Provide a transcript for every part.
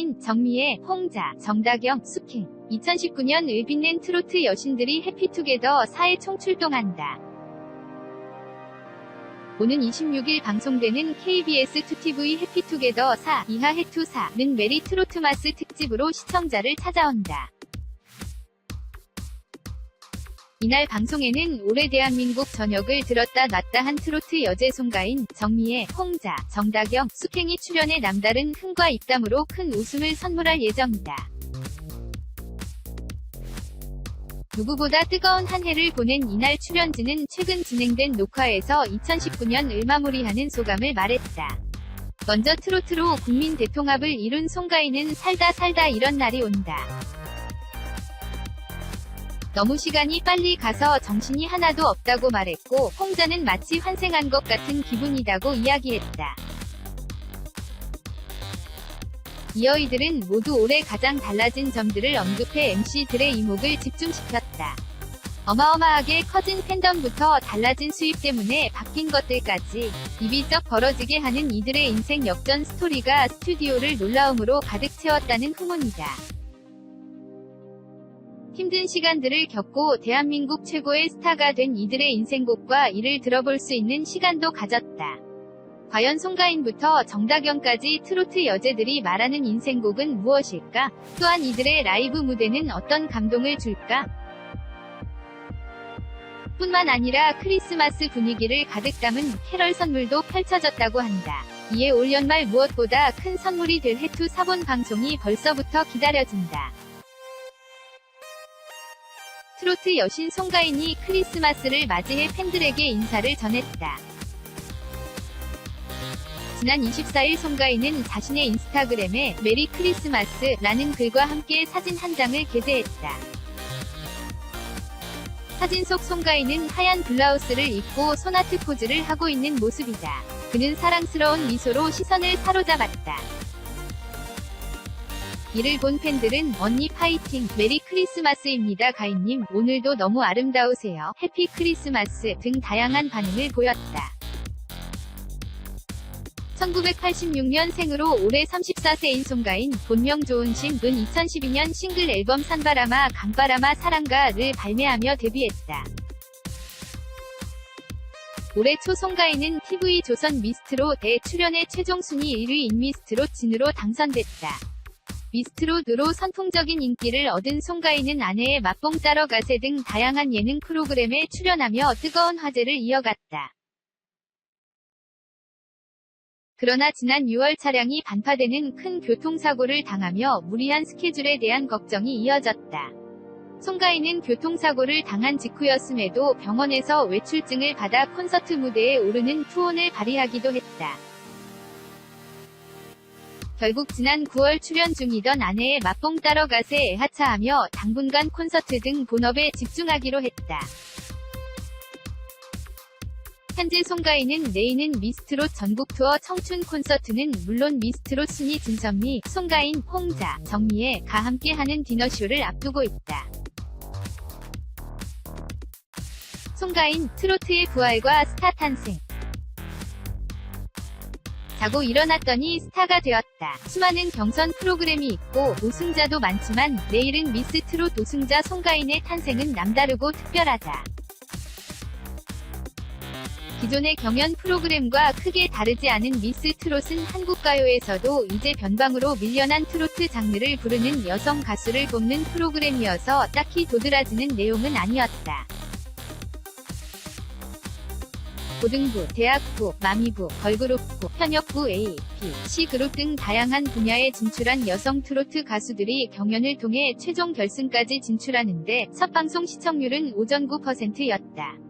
송가인, 정미애, 홍자, 정다경, 숙행. 2019년을 빛낸 트로트 여신들이 해피투게더 4에 총출동한다. 오는 26일 방송되는 KBS 2TV 해피투게더 4 이하 해투 4는 메리 트로트마스 특집으로 시청자를 찾아온다. 이날 방송에는 올해 대한민국 전역을 들었다 놨다 한 트로트 여제 송가인, 정미애, 홍자, 정다경, 숙행이 출연해 남다른 흥과 입담으로 큰 웃음을 선물할 예정이다. 누구보다 뜨거운 한 해를 보낸 이날 출연진은 최근 진행된 녹화에서 2019년을 마무리하는 소감을 말했다. 먼저 트로트로 국민 대통합을 이룬 송가인은 살다 이런 날이 온다. 너무 시간이 빨리 가서 정신이 하나도 없다고 말했고, 홍자는 마치 환생한 것 같은 기분이다고 이야기했다. 이어 이들은 모두 올해 가장 달라진 점들을 언급해 MC들의 이목을 집중시켰다. 어마어마하게 커진 팬덤부터 달라진 수입 때문에 바뀐 것들까지 이비적 벌어지게 하는 이들의 인생 역전 스토리가 스튜디오를 놀라움으로 가득 채웠다는 후문이다. 힘든 시간들을 겪고 대한민국 최고의 스타가 된 이들의 인생곡과 이를 들어볼 수 있는 시간도 가졌다. 과연 송가인부터 정다경까지 트로트 여제들이 말하는 인생곡은 무엇일까? 또한 이들의 라이브 무대는 어떤 감동을 줄까? 뿐만 아니라 크리스마스 분위기를 가득 담은 캐럴 선물도 펼쳐졌다고 한다. 이에 올 연말 무엇보다 큰 선물이 될 해투 4본 방송이 벌써부터 기다려진다. 트로트 여신 송가인이 크리스마스를 맞이해 팬들에게 인사를 전했다. 지난 24일 송가인은 자신의 인스타그램에 메리 크리스마스라는 글과 함께 사진 한 장을 게재했다. 사진 속 송가인은 하얀 블라우스를 입고 손아트 포즈를 하고 있는 모습이다. 그는 사랑스러운 미소로 시선을 사로잡았다. 이를 본 팬들은 언니 파이팅, 메리 크리스마스입니다 가인님, 오늘도 너무 아름다우세요, 해피 크리스마스 등 다양한 반응을 보였다. 1986년생으로 올해 34세인 송가인, 본명 조은심은 2012년 싱글 앨범 산바라마 강바라마 사랑가를 발매하며 데뷔했다. 올해 초 송가인은 TV조선 미스트롯 대 출연해 최종 순위 1위인 미스트롯 진으로 당선됐다. 미스트롯으로 선풍적인 인기를 얻은 송가인은 아내의 맛봉 따러 가세 등 다양한 예능 프로그램에 출연하며 뜨거운 화제를 이어갔다. 그러나 지난 6월 차량이 반파되는 큰 교통사고를 당하며 무리한 스케줄에 대한 걱정이 이어졌다. 송가인은 교통사고를 당한 직후였음에도 병원에서 외출증을 받아 콘서트 무대에 오르는 투혼을 발휘하기도 했다. 결국 지난 9월 출연 중이던 아내의 맛봉 따러 가세에 하차하며 당분간 콘서트 등 본업에 집중하기로 했다. 현재 송가인은 내이는 미스트롯 전국 투어 청춘 콘서트는 물론 미스트롯 순위 진선미, 송가인, 홍자, 정미애가 함께하는 디너쇼를 앞두고 있다. 송가인, 트로트의 부활과 스타 탄생. 자고 일어났더니 스타가 되었다. 수많은 경선 프로그램이 있고 우승자도 많지만 내일은 미스 트롯 우승자 송가인의 탄생은 남다르고 특별하다. 기존의 경연 프로그램과 크게 다르지 않은 미스 트롯은 한국가요에서도 이제 변방으로 밀려난 트로트 장르를 부르는 여성 가수를 뽑는 프로그램이어서 딱히 도드라지는 내용은 아니었다. 고등부, 대학부, 마미부, 걸그룹부, 현역부 A, B, C그룹 등 다양한 분야에 진출한 여성 트로트 가수들이 경연을 통해 최종 결승까지 진출하는데 첫 방송 시청률은 5.9%였다.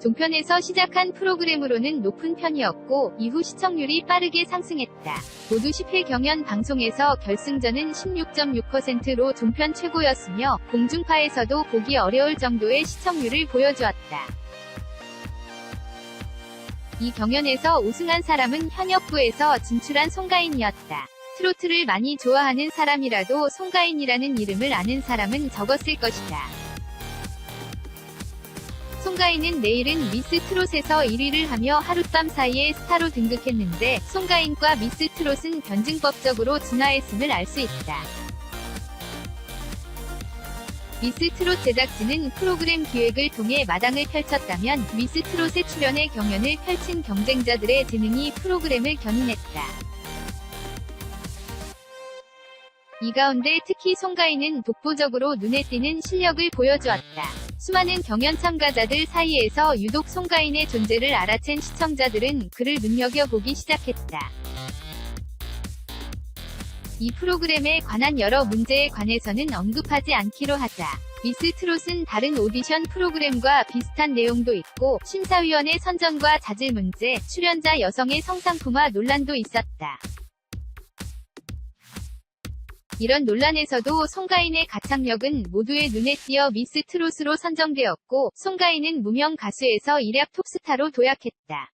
종편에서 시작한 프로그램으로는 높은 편이었고 이후 시청률이 빠르게 상승했다. 모두 10회 경연 방송에서 결승전은 16.6%로 종편 최고였으며 공중파에서도 보기 어려울 정도의 시청률을 보여주었다. 이 경연에서 우승한 사람은 현역부에서 진출한 송가인이었다. 트로트를 많이 좋아하는 사람이라도 송가인이라는 이름을 아는 사람은 적었을 것이다. 송가인은 내일은 미스 트롯에서 1위를 하며 하룻밤 사이에 스타로 등극했는데 송가인과 미스 트롯은 변증법적으로 진화했음을 알 수 있다. 미스 트롯 제작진은 프로그램 기획을 통해 마당을 펼쳤다면 미스 트롯의 출연에 경연을 펼친 경쟁자들의 재능이 프로그램을 견인했다. 이 가운데 특히 송가인은 독보적으로 눈에 띄는 실력을 보여주었다. 수많은 경연 참가자들 사이에서 유독 송가인의 존재를 알아챈 시청자들은 그를 눈여겨보기 시작했다. 이 프로그램에 관한 여러 문제에 관해서는 언급하지 않기로 하자. 미스 트롯은 다른 오디션 프로그램과 비슷한 내용도 있고 심사위원의 선정과 자질 문제, 출연자 여성의 성상품화 논란도 있었다. 이런 논란에서도 송가인의 가창력은 모두의 눈에 띄어 미스 트롯으로 선정되었고 송가인은 무명 가수에서 일약 톱스타로 도약했다.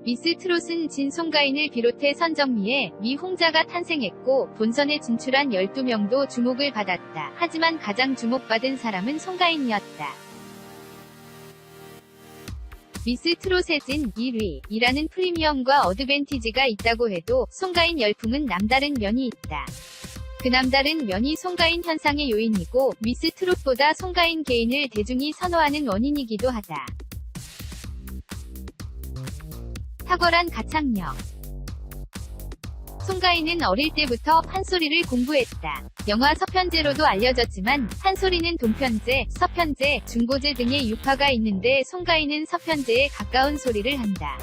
미스 트롯은 진 송가인을 비롯해 선정미에 미홍자가 탄생했고 본선에 진출한 12명도 주목을 받았다. 하지만 가장 주목받은 사람은 송가인이었다. 미스 트롯의 진 1위이라는 프리미엄과 어드밴티지가 있다고 해도 송가인 열풍은 남다른 면이 있다. 그 남다른 면이 송가인 현상의 요인이고 미스 트롯보다 송가인 개인을 대중이 선호하는 원인이기도 하다. 탁월한 가창력. 송가인은 어릴 때부터 판소리를 공부했다. 영화 서편제로도 알려졌지만 판소리는 동편제, 서편제, 중고제 등의 유파가 있는데 송가인은 서편제에 가까운 소리를 한다.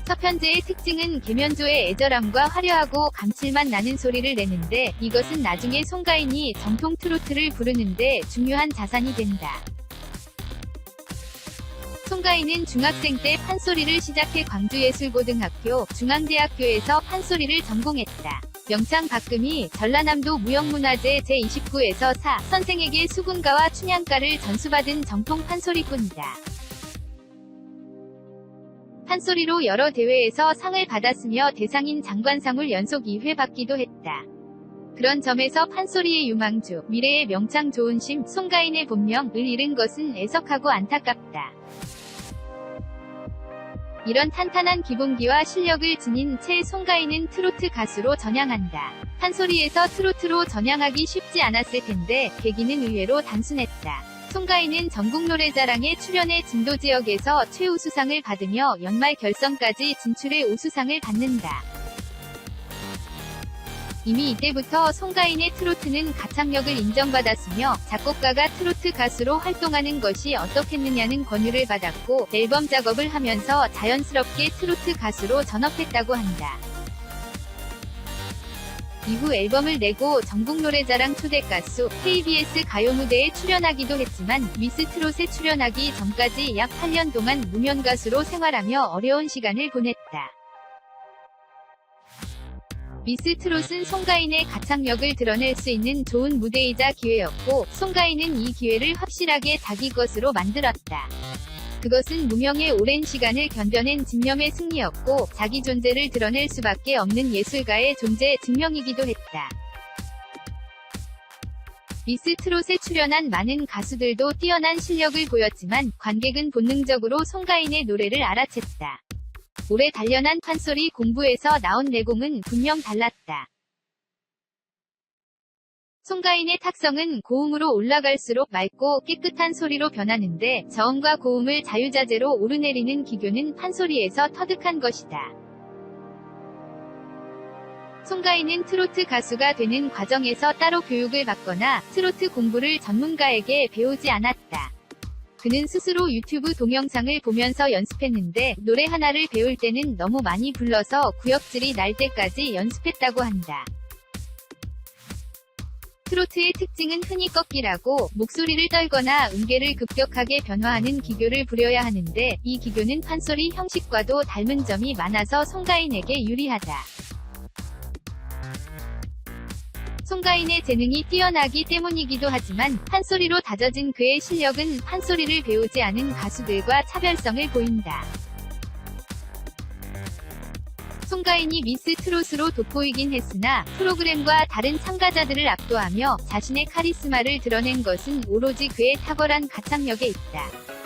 서편제의 특징은 계면조의 애절함과 화려하고 감칠맛 나는 소리를 내는데 이것은 나중에 송가인이 정통 트로트를 부르는데 중요한 자산이 된다. 송가인은 중학생 때 판소리를 시작해 광주예술고등학교, 중앙대학교에서 판소리를 전공했다. 명창 박금희, 전라남도 무형문화재 제29에서 선생에게 수군가와 춘향가를 전수받은 정통 판소리꾼이다. 판소리로 여러 대회에서 상을 받았으며 대상인 장관상을 연속 2회 받기도 했다. 그런 점에서 판소리의 유망주, 미래의 명창 조은심, 송가인의 본명을 잃은 것은 애석하고 안타깝다. 이런 탄탄한 기본기와 실력을 지닌 채 송가인은 트로트 가수로 전향한다. 판소리에서 트로트로 전향하기 쉽지 않았을 텐데 계기는 의외로 단순했다. 송가인은 전국노래자랑에 출연해 진도 지역에서 최우수상을 받으며 연말 결선까지 진출해 우수상을 받는다. 이미 이때부터 송가인의 트로트는 가창력을 인정받았으며 작곡가가 트로트 가수로 활동하는 것이 어떻겠느냐는 권유를 받았고 앨범 작업을 하면서 자연스럽게 트로트 가수로 전업했다고 한다. 이후 앨범을 내고 전국노래자랑 초대가수, KBS 가요무대에 출연하기도 했지만 미스 트롯에 출연하기 전까지 약 8년 동안 무명가수로 생활하며 어려운 시간을 보냈다. 미스 트롯은 송가인의 가창력을 드러낼 수 있는 좋은 무대이자 기회였고 송가인은 이 기회를 확실하게 자기 것으로 만들었다. 그것은 무명의 오랜 시간을 견뎌낸 집념의 승리였고 자기 존재를 드러낼 수밖에 없는 예술가의 존재 증명이기도 했다. 미스 트롯에 출연한 많은 가수들도 뛰어난 실력을 보였지만 관객은 본능적으로 송가인의 노래를 알아챘다. 오래 단련한 판소리 공부에서 나온 내공은 분명 달랐다. 송가인의 탁성은 고음으로 올라갈수록 맑고 깨끗한 소리로 변하는데 저음과 고음을 자유자재로 오르내리는 기교는 판소리에서 터득한 것이다. 송가인은 트로트 가수가 되는 과정에서 따로 교육을 받거나 트로트 공부를 전문가에게 배우지 않았다. 그는 스스로 유튜브 동영상을 보면서 연습했는데 노래 하나를 배울 때는 너무 많이 불러서 구역질이 날 때까지 연습했다고 한다. 트로트의 특징은 흔히 꺾기라고 목소리를 떨거나 음계를 급격하게 변화하는 기교를 부려야 하는데 이 기교는 판소리 형식과도 닮은 점이 많아서 송가인에게 유리하다. 송가인의 재능이 뛰어나기 때문이기도 하지만 판소리로 다져진 그의 실력은 판소리를 배우지 않은 가수들과 차별성을 보인다. 송가인이 미스 트롯으로 돋보이긴 했으나 프로그램과 다른 참가자들을 압도하며 자신의 카리스마를 드러낸 것은 오로지 그의 탁월한 가창력에 있다.